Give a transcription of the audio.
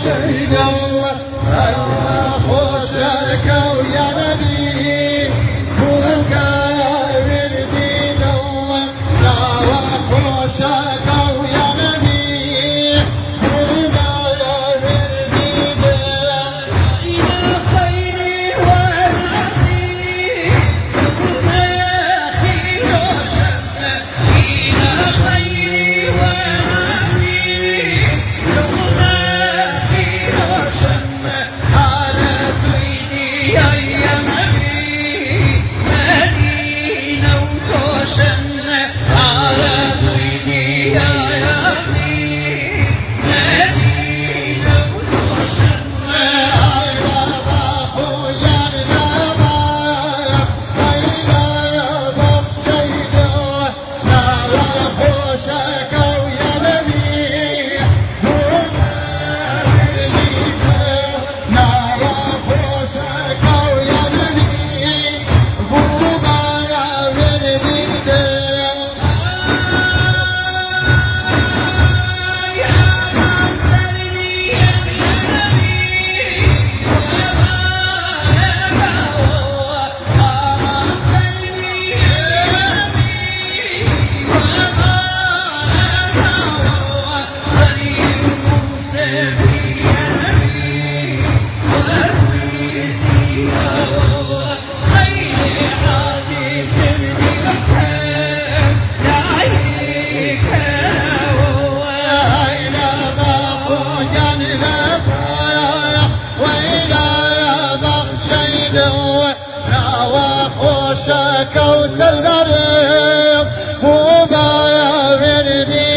شهد الله خوشك ويا نبي وقابل دين الله لا وخوشك ويا نبي وقابل دين إلى خيري ونعزي ثم خير شمة إلى خيري ونعزي ثم خير شمة على سيدي يا يمني مدينة وتوشنة على سيدي يا ياسين مدينة وتوشنة كوثر